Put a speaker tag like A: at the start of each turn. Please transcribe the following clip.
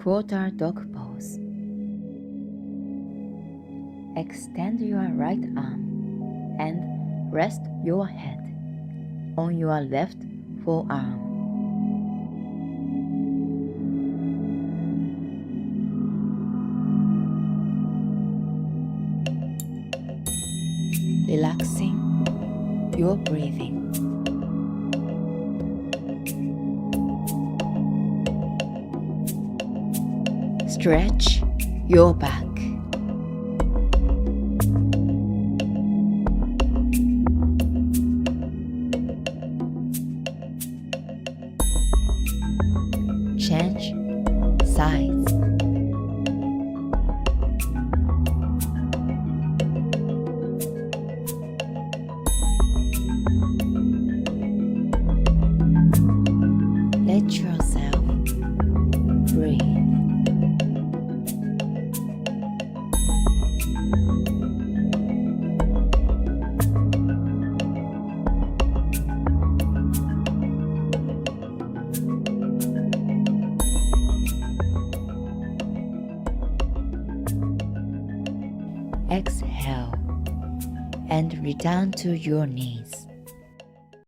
A: quarter dog pose. Extend your right arm and rest your head on your left forearm. Relaxing your breathing. Stretch your back. Change sides. Let yourself breathe. Exhale and return to your knees.